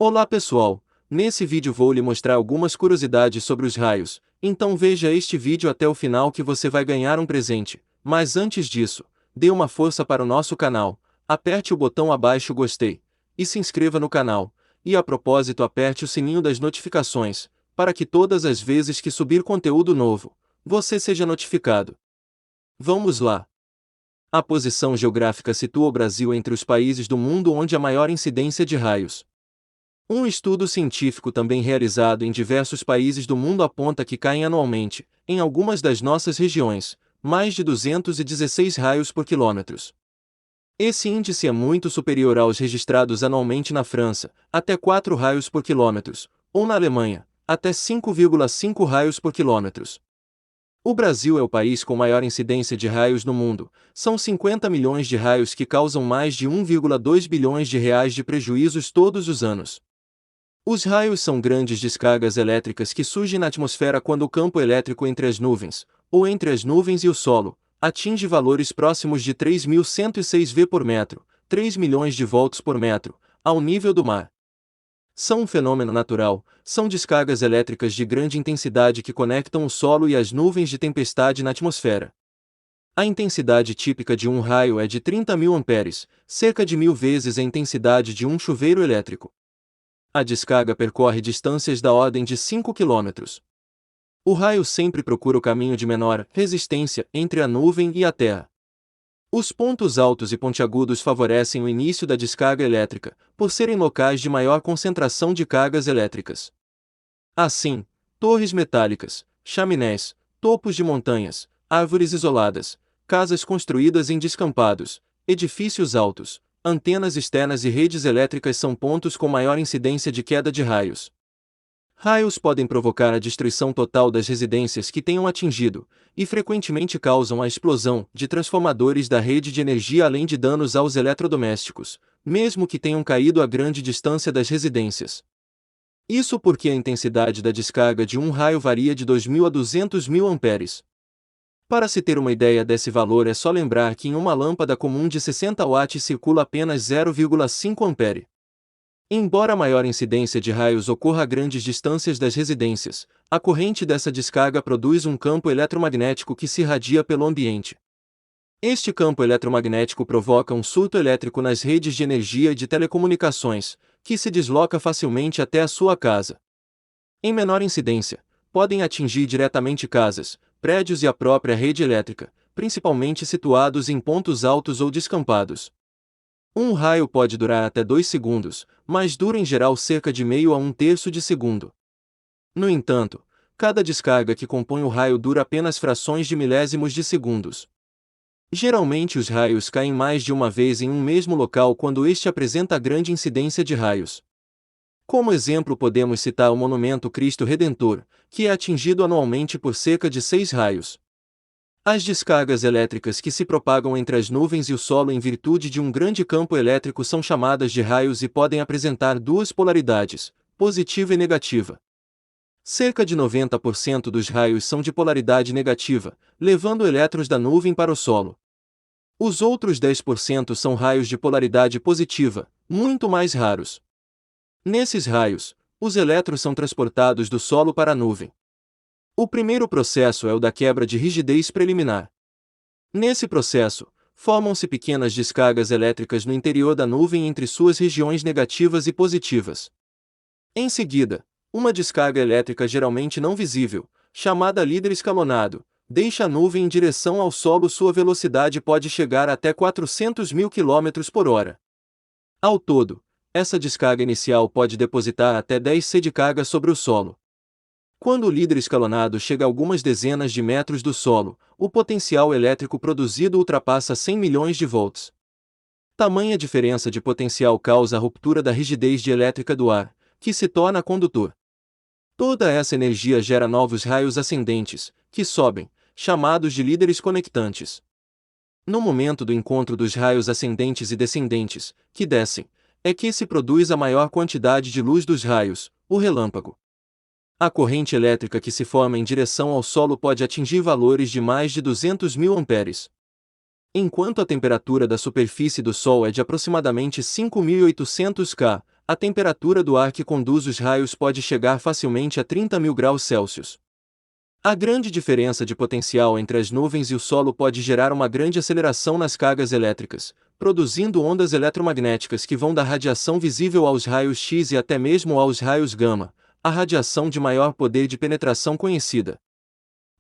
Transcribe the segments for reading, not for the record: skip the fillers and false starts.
Olá pessoal, nesse vídeo vou lhe mostrar algumas curiosidades sobre os raios, então veja este vídeo até o final que você vai ganhar um presente, mas antes disso, dê uma força para o nosso canal, aperte o botão abaixo gostei, e se inscreva no canal, e a propósito aperte o sininho das notificações, para que todas as vezes que subir conteúdo novo, você seja notificado. Vamos lá! A posição geográfica situa o Brasil entre os países do mundo onde há maior incidência de raios. Um estudo científico também realizado em diversos países do mundo aponta que caem anualmente, em algumas das nossas regiões, mais de 216 raios por quilômetros. Esse índice é muito superior aos registrados anualmente na França, até 4 raios por quilômetros, ou na Alemanha, até 5,5 raios por quilômetros. O Brasil é o país com maior incidência de raios no mundo, são 50 milhões de raios que causam mais de 1,2 bilhões de reais de prejuízos todos os anos. Os raios são grandes descargas elétricas que surgem na atmosfera quando o campo elétrico entre as nuvens, ou entre as nuvens e o solo, atinge valores próximos de 3.106 V por metro, 3 milhões de volts por metro, ao nível do mar. São um fenômeno natural, são descargas elétricas de grande intensidade que conectam o solo e as nuvens de tempestade na atmosfera. A intensidade típica de um raio é de 30.000 amperes, cerca de 1.000 vezes a intensidade de um chuveiro elétrico. A descarga percorre distâncias da ordem de 5 km. O raio sempre procura o caminho de menor resistência entre a nuvem e a terra. Os pontos altos e pontiagudos favorecem o início da descarga elétrica, por serem locais de maior concentração de cargas elétricas. Assim, torres metálicas, chaminés, topos de montanhas, árvores isoladas, casas construídas em descampados, edifícios altos, antenas externas e redes elétricas são pontos com maior incidência de queda de raios. Raios podem provocar a destruição total das residências que tenham atingido, e frequentemente causam a explosão de transformadores da rede de energia além de danos aos eletrodomésticos, mesmo que tenham caído a grande distância das residências. Isso porque a intensidade da descarga de um raio varia de 2.000 a 200.000 amperes. Para se ter uma ideia desse valor é só lembrar que em uma lâmpada comum de 60 watts circula apenas 0,5 ampere. Embora a maior incidência de raios ocorra a grandes distâncias das residências, a corrente dessa descarga produz um campo eletromagnético que se irradia pelo ambiente. Este campo eletromagnético provoca um surto elétrico nas redes de energia e de telecomunicações, que se desloca facilmente até a sua casa. Em menor incidência, podem atingir diretamente casas, prédios e a própria rede elétrica, principalmente situados em pontos altos ou descampados. Um raio pode durar até 2 segundos, mas dura em geral cerca de meio a um terço de segundo. No entanto, cada descarga que compõe o raio dura apenas frações de milésimos de segundos. Geralmente os raios caem mais de uma vez em um mesmo local quando este apresenta grande incidência de raios. Como exemplo podemos citar o monumento Cristo Redentor, que é atingido anualmente por cerca de 6 raios. As descargas elétricas que se propagam entre as nuvens e o solo em virtude de um grande campo elétrico são chamadas de raios e podem apresentar duas polaridades, positiva e negativa. Cerca de 90% dos raios são de polaridade negativa, levando elétrons da nuvem para o solo. Os outros 10% são raios de polaridade positiva, muito mais raros. Nesses raios, os elétrons são transportados do solo para a nuvem. O primeiro processo é o da quebra de rigidez preliminar. Nesse processo, formam-se pequenas descargas elétricas no interior da nuvem entre suas regiões negativas e positivas. Em seguida, uma descarga elétrica geralmente não visível, chamada líder escalonado, deixa a nuvem em direção ao solo. Sua velocidade pode chegar até 400.000 km por hora. Ao todo, essa descarga inicial pode depositar até 10 C de carga sobre o solo. Quando o líder escalonado chega a algumas dezenas de metros do solo, o potencial elétrico produzido ultrapassa 100 milhões de volts. Tamanha diferença de potencial causa a ruptura da rigidez dielétrica do ar, que se torna condutor. Toda essa energia gera novos raios ascendentes, que sobem, chamados de líderes conectantes. No momento do encontro dos raios ascendentes e descendentes, que descem, é que se produz a maior quantidade de luz dos raios, o relâmpago. A corrente elétrica que se forma em direção ao solo pode atingir valores de mais de 200.000 amperes. Enquanto a temperatura da superfície do Sol é de aproximadamente 5.800 K, a temperatura do ar que conduz os raios pode chegar facilmente a 30.000 graus Celsius. A grande diferença de potencial entre as nuvens e o solo pode gerar uma grande aceleração nas cargas elétricas, produzindo ondas eletromagnéticas que vão da radiação visível aos raios X e até mesmo aos raios gama, a radiação de maior poder de penetração conhecida.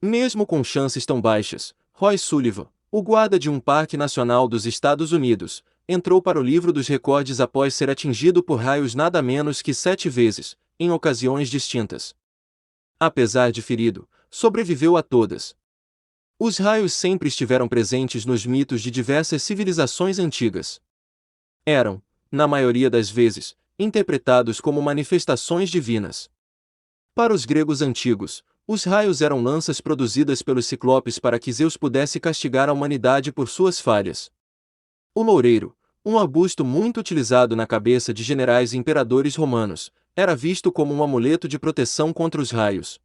Mesmo com chances tão baixas, Roy Sullivan, o guarda de um parque nacional dos Estados Unidos, entrou para o livro dos recordes após ser atingido por raios nada menos que 7 vezes, em ocasiões distintas. Apesar de ferido, sobreviveu a todas. Os raios sempre estiveram presentes nos mitos de diversas civilizações antigas. Eram, na maioria das vezes, interpretados como manifestações divinas. Para os gregos antigos, os raios eram lanças produzidas pelos ciclopes para que Zeus pudesse castigar a humanidade por suas falhas. O loureiro, um arbusto muito utilizado na cabeça de generais e imperadores romanos, era visto como um amuleto de proteção contra os raios.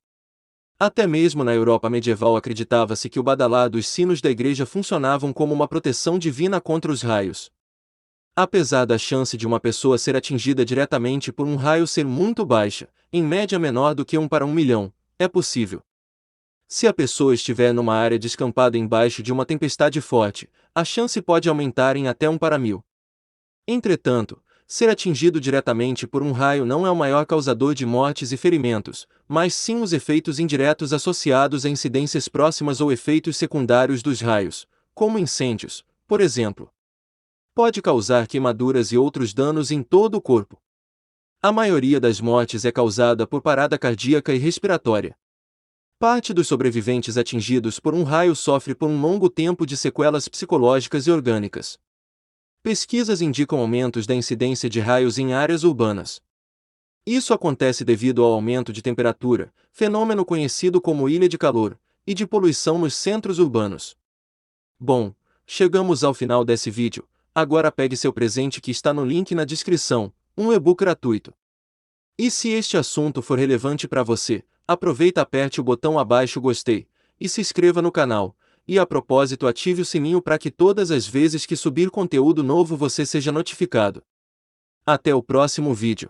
Até mesmo na Europa medieval acreditava-se que o badalar dos sinos da igreja funcionavam como uma proteção divina contra os raios. Apesar da chance de uma pessoa ser atingida diretamente por um raio ser muito baixa, em média menor do que 1 para 1 milhão, é possível. Se a pessoa estiver numa área descampada embaixo de uma tempestade forte, a chance pode aumentar em até 1 para 1000. Entretanto, ser atingido diretamente por um raio não é o maior causador de mortes e ferimentos, mas sim os efeitos indiretos associados a incidências próximas ou efeitos secundários dos raios, como incêndios, por exemplo. Pode causar queimaduras e outros danos em todo o corpo. A maioria das mortes é causada por parada cardíaca e respiratória. Parte dos sobreviventes atingidos por um raio sofre por um longo tempo de sequelas psicológicas e orgânicas. Pesquisas indicam aumentos da incidência de raios em áreas urbanas. Isso acontece devido ao aumento de temperatura, fenômeno conhecido como ilha de calor, e de poluição nos centros urbanos. Bom, chegamos ao final desse vídeo, agora pegue seu presente que está no link na descrição, um e-book gratuito. E se este assunto for relevante para você, aproveita e aperte o botão abaixo gostei, e se inscreva no canal. E a propósito ative o sininho para que todas as vezes que subir conteúdo novo você seja notificado. Até o próximo vídeo.